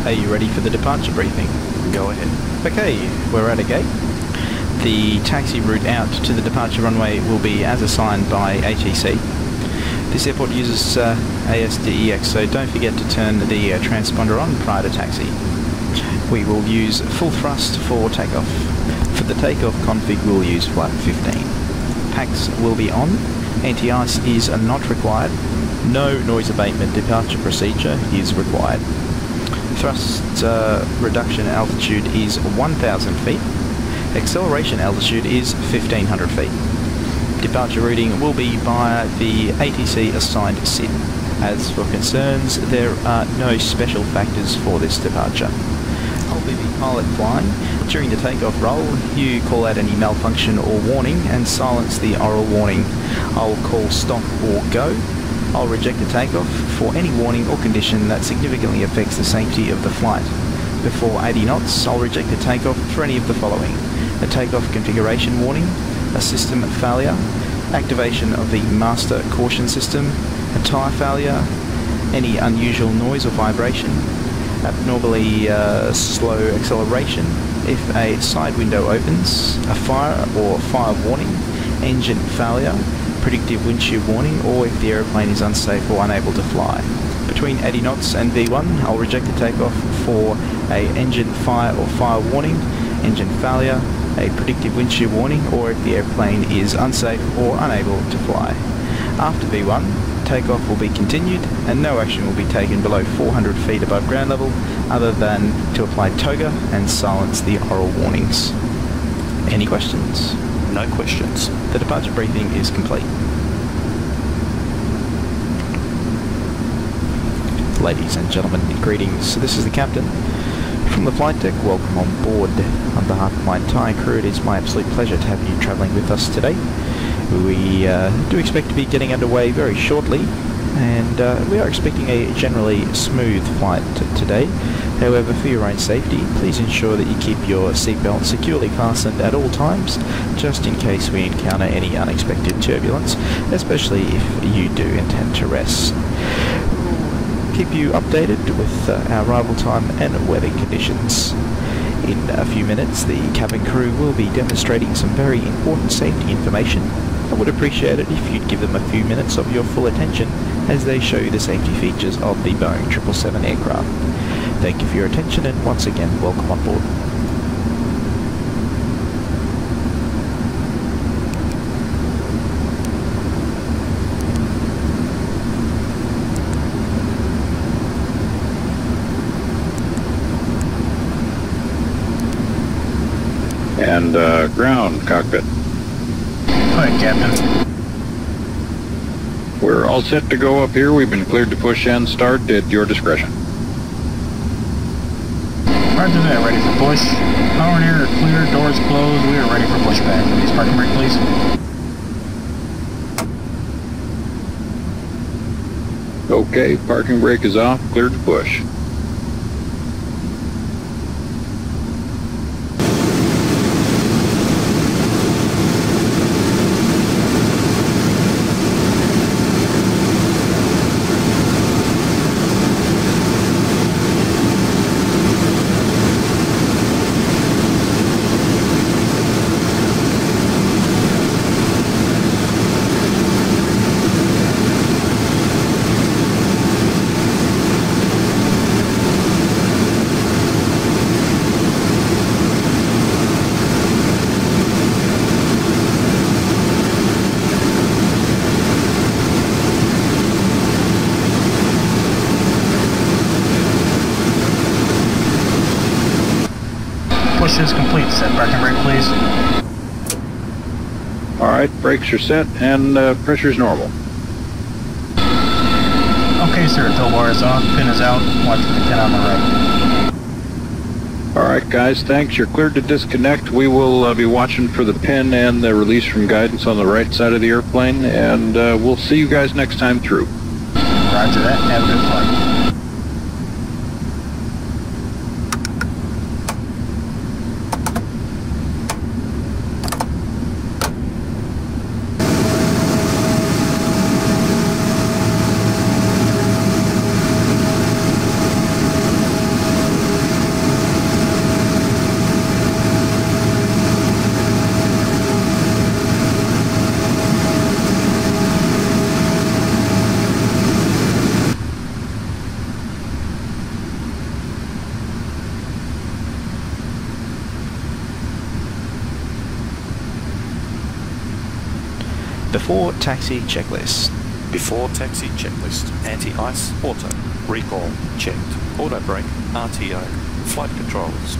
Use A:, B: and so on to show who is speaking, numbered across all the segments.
A: Are you ready for the departure briefing? Go ahead. Okay, we're at a gate. The taxi route out to the departure runway will be as assigned by HEC. This airport uses ASDEX, so don't forget to turn the transponder on prior to taxi. We will use full thrust for takeoff. For the takeoff config, we'll use flight 15. Packs will be on. Anti-ice is not required. No noise abatement departure procedure is required. Thrust reduction altitude is 1,000 feet. Acceleration altitude is 1,500 feet. Departure routing will be via the ATC assigned SID. As for concerns, there are no special factors for this departure. I'll be the pilot flying. During the takeoff roll, you call out any malfunction or warning and silence the oral warning. I'll call stop or go. I'll reject the takeoff for any warning or condition that significantly affects the safety of the flight. Before 80 knots, I'll reject the takeoff for any of the following: a takeoff configuration warning, a system failure, activation of the master caution system, a tyre failure, any unusual noise or vibration, abnormally slow acceleration, if a side window opens, a fire or fire warning, engine failure, predictive wind shear warning, or if the aeroplane is unsafe or unable to fly. Between 80 knots and V1, I'll reject the takeoff for a engine fire or fire warning, engine failure, a predictive wind shear warning, or if the airplane is unsafe or unable to fly. After V1, takeoff will be continued and no action will be taken below 400 feet above ground level other than to apply toga and silence the oral warnings. Any questions? No questions. The departure briefing is complete. Ladies and gentlemen, greetings. This is the captain. From the flight deck, welcome on board. On behalf of my entire crew, it is my absolute pleasure to have you travelling with us today. We do expect to be getting underway very shortly, and we are expecting a generally smooth flight today. However, for your own safety, please ensure that you keep your seatbelt securely fastened at all times, just in case we encounter any unexpected turbulence, especially if you do intend to rest. Keep you updated with our arrival time and weather conditions. In a few minutes, the cabin crew will be demonstrating some very important safety information. I would appreciate it if you'd give them a few minutes of your full attention as they show you the safety features of the Boeing 777 aircraft. Thank you for your attention, and once again, welcome on board.
B: And ground cockpit.
C: Go ahead, Captain.
B: We're all set to go up here. We've been cleared to push and start at your discretion.
C: Roger that, ready for push. Power and air are clear, doors closed. We are ready for pushback. Please parking brake, please.
B: Okay, parking brake is off, cleared to push.
C: Push is complete. Set parking brake, please.
B: Alright, brakes are set and pressure's normal.
C: Okay, sir. Tow bar is off. Pin is out. Watch for the pin on the right.
B: Alright guys, thanks. You're cleared to disconnect. We will be watching for the pin and the release from guidance on the right side of the airplane, and we'll see you guys next time through.
C: Roger that. Have a good flight.
A: Before taxi checklist.
D: Before taxi checklist, anti-ice, auto, recall, checked, auto brake, RTO, flight controls.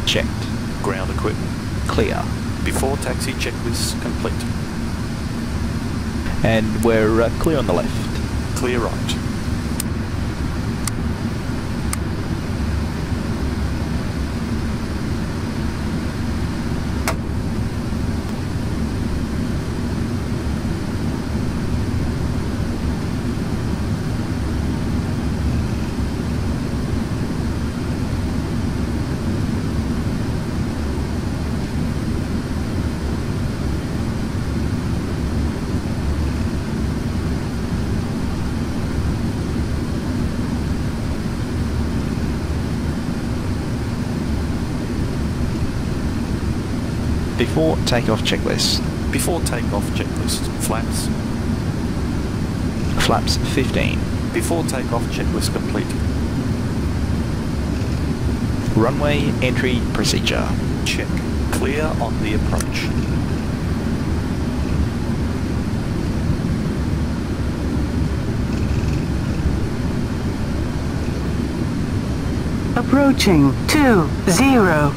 A: Checked.
D: Ground equipment.
A: Clear.
D: Before taxi checklist complete.
A: And we're clear on the left.
D: Clear right.
A: Before takeoff checklist.
D: Before takeoff checklist, flaps.
A: Flaps 15.
D: Before takeoff checklist complete.
A: Runway entry procedure.
D: Check. Clear on the approach.
E: Approaching 20.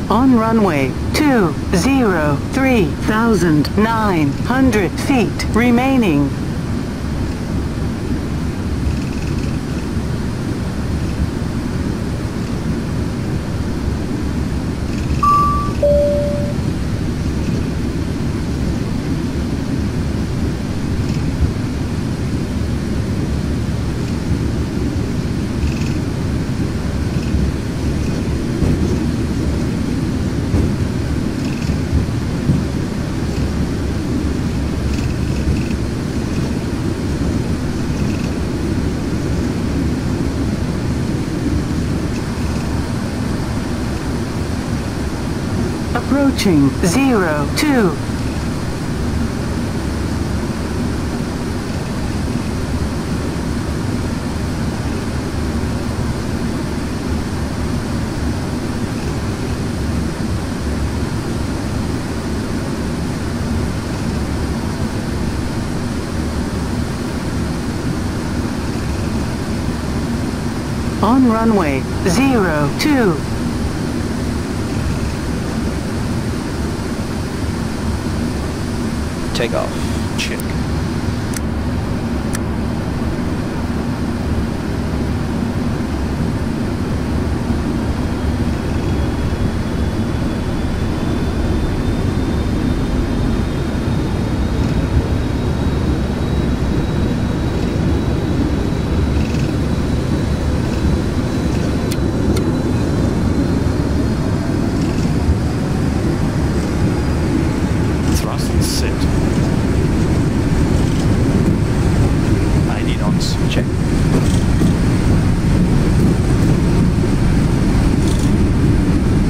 E: On runway 20, 3,900 feet remaining. Approaching 02. On runway 02.
A: Takeoff.
D: Check. Thrust is set. 80 knots.
A: Check.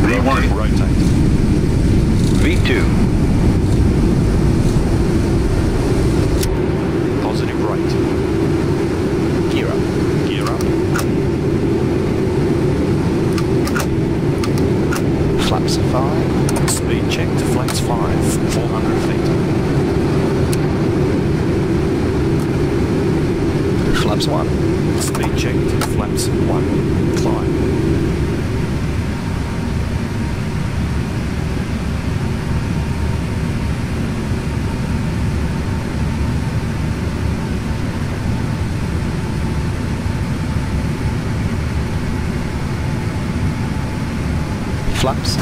B: V1.
D: Rotate.
B: V2.
D: Positive right.
A: Gear up.
D: Gear up.
A: Flaps 5.
D: Speed check to flaps 5, 400 feet.
A: Flaps 1.
D: Speed check to flaps 1, climb.
A: Flaps.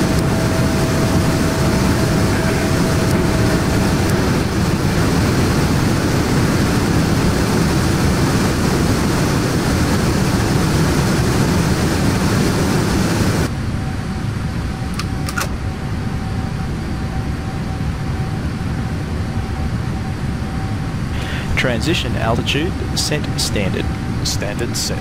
A: Transition altitude set standard.
D: Standard set.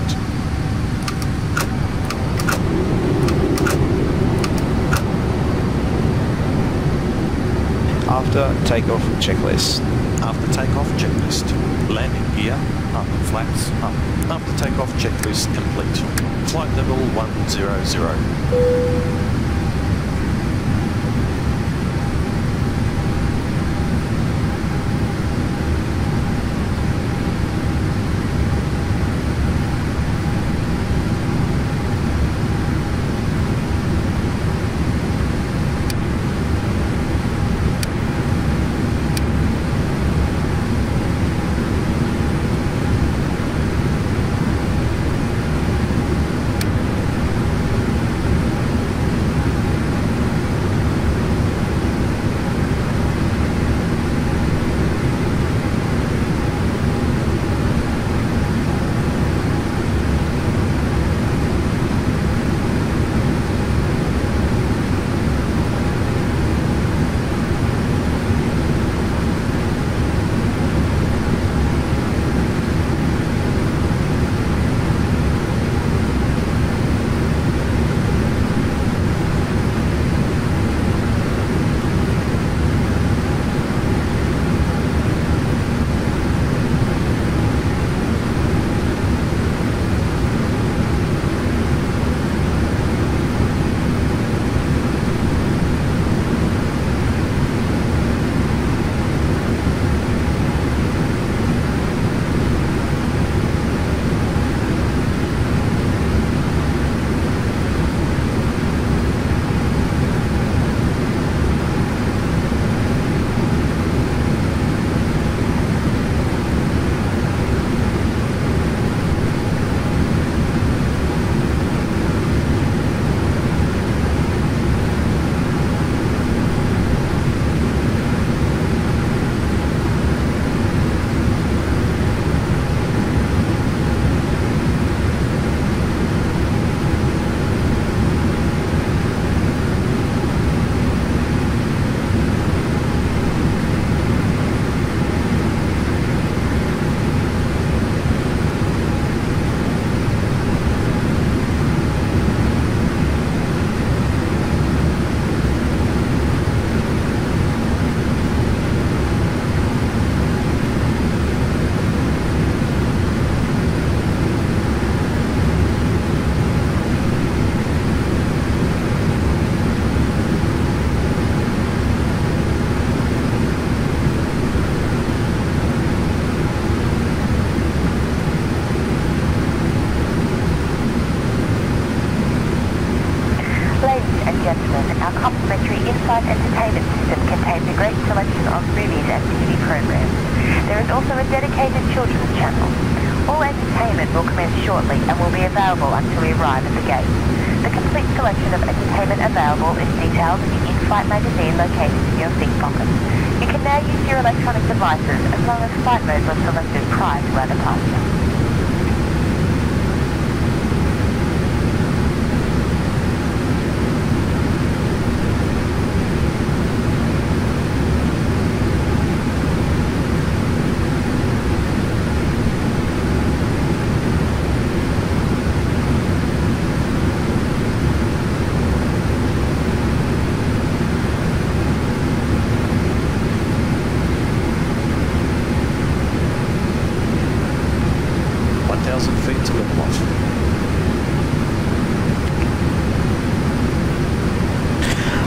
A: After takeoff checklist.
D: After takeoff checklist. Landing gear up, flaps up. After takeoff checklist complete. Flight level 100.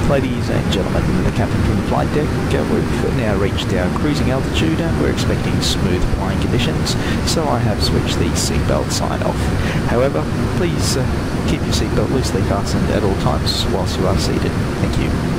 A: Ladies and gentlemen, the captain from the flight deck, we've now reached our cruising altitude and we're expecting smooth flying conditions, so I have switched the seatbelt sign off. However, please keep your seatbelt loosely fastened at all times whilst you are seated. Thank you.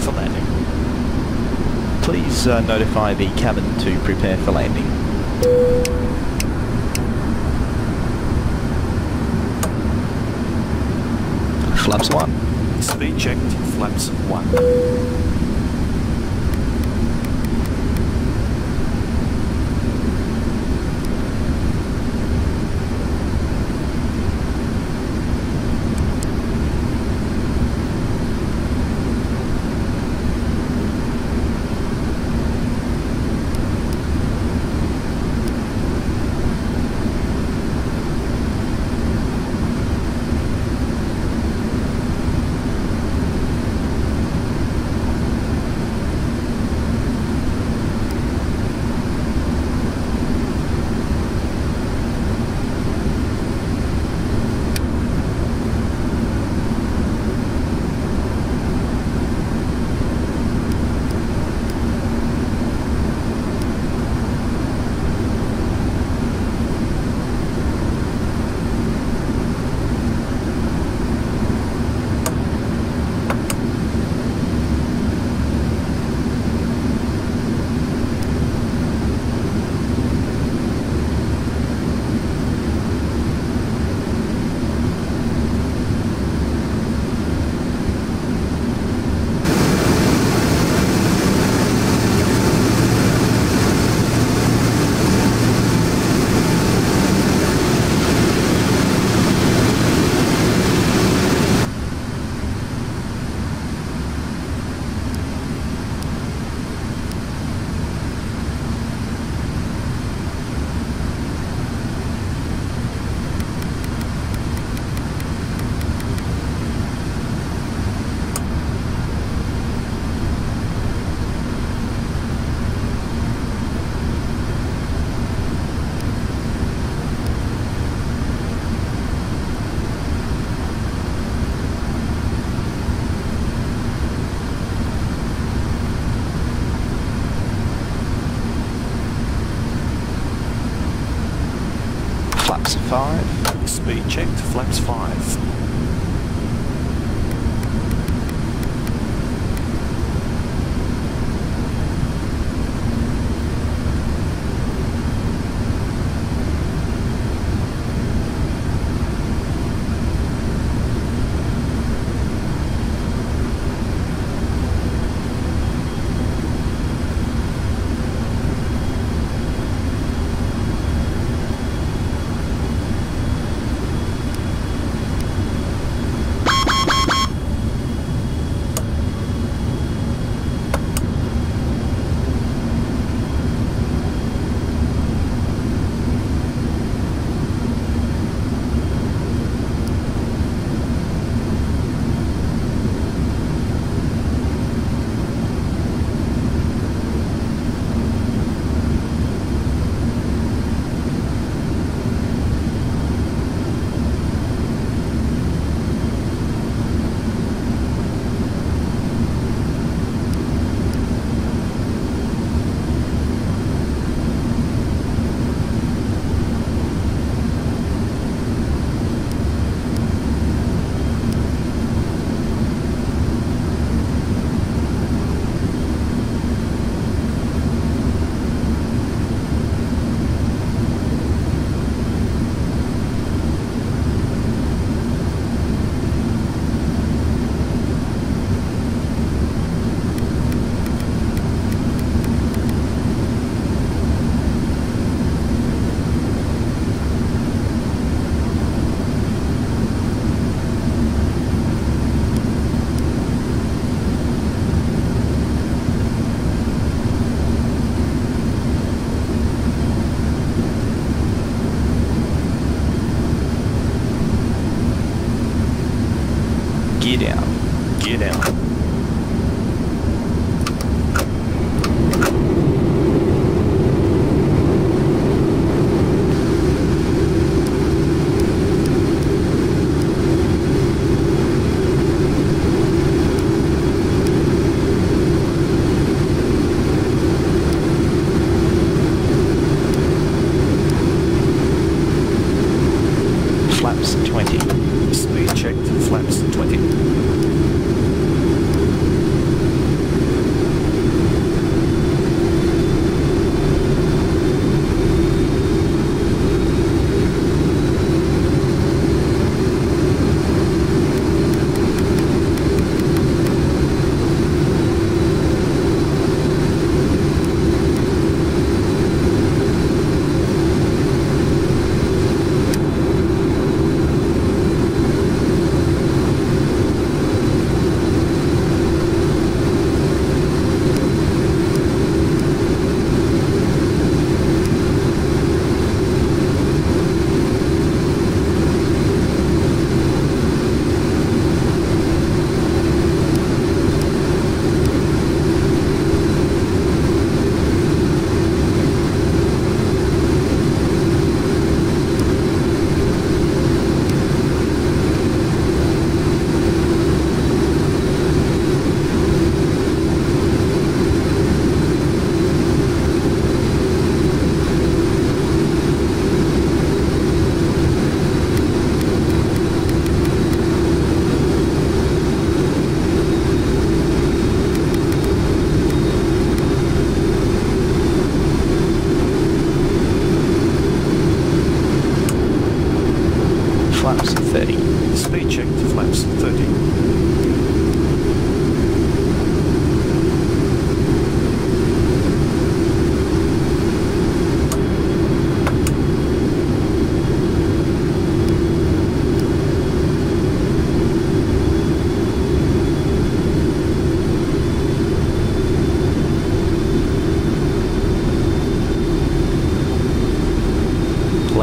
D: prepare for landing.
A: Please notify the cabin to prepare for landing. Flaps 1.
D: Speed checked, flaps 1.
A: Flaps 5.
D: Speed checked, flaps 5.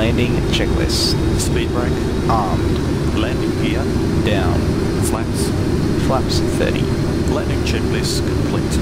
A: Landing checklist.
D: Speed brake.
A: Armed.
D: Landing gear.
A: Down.
D: Flaps.
A: Flaps 30.
D: Landing checklist complete.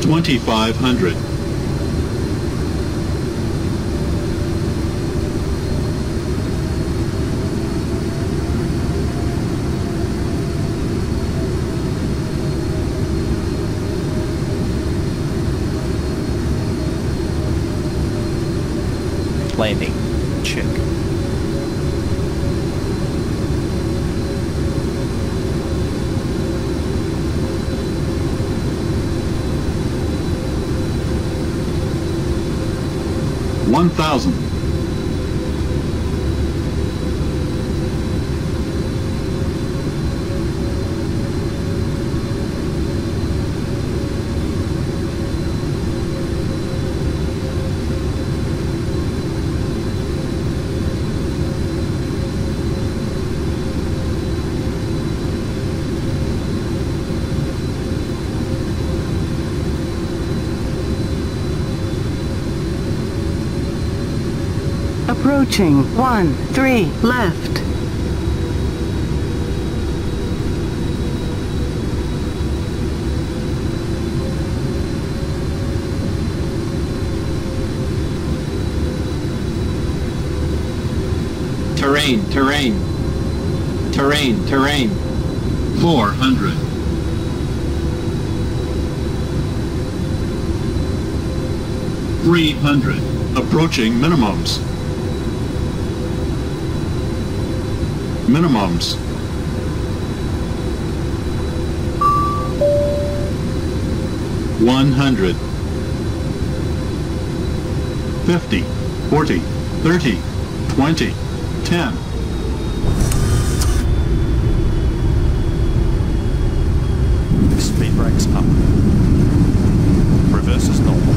F: $2,500.
A: Landing.
D: Check.
F: $1,000.
E: Approaching 13 left.
F: Terrain. 400. $300. Approaching minimums. Minimums. $100. 50, 40, 30, 20, 10.
D: Speed brakes up. Reverse is normal.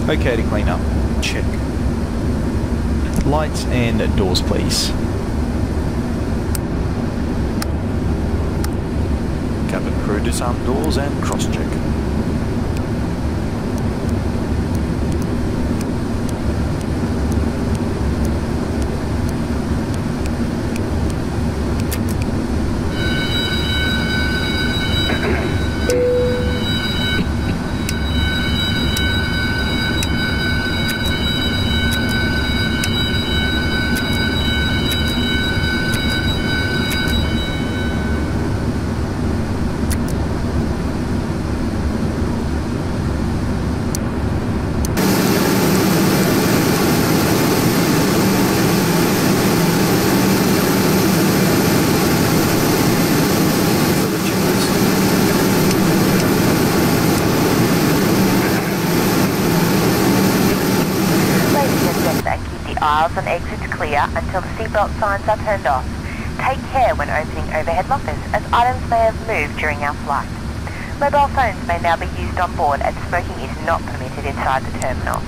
A: Okay to clean up.
D: Check.
A: Lights and doors, please.
D: Cabin crew disarm doors and cross-check.
G: Aisles and exits clear until the seatbelt signs are turned off. Take care when opening overhead lockers, as items may have moved during our flight. Mobile phones may now be used on board, and smoking is not permitted inside the terminal.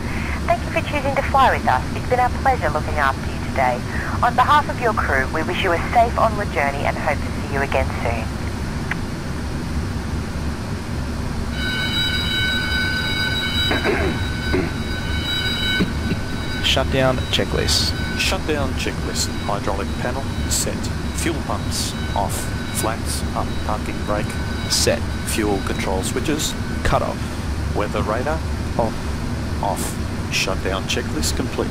G: Thank you for choosing to fly with us. It's been our pleasure looking after you today. On behalf of your crew, we wish you a safe onward journey and hope to see you again soon.
A: Shutdown checklist.
D: Shutdown checklist. Hydraulic panel set. Fuel pumps off. Flaps up. Parking brake
A: Set.
D: Fuel control switches
A: Cut off.
D: weather radar
A: Off.
D: off. Shutdown checklist complete.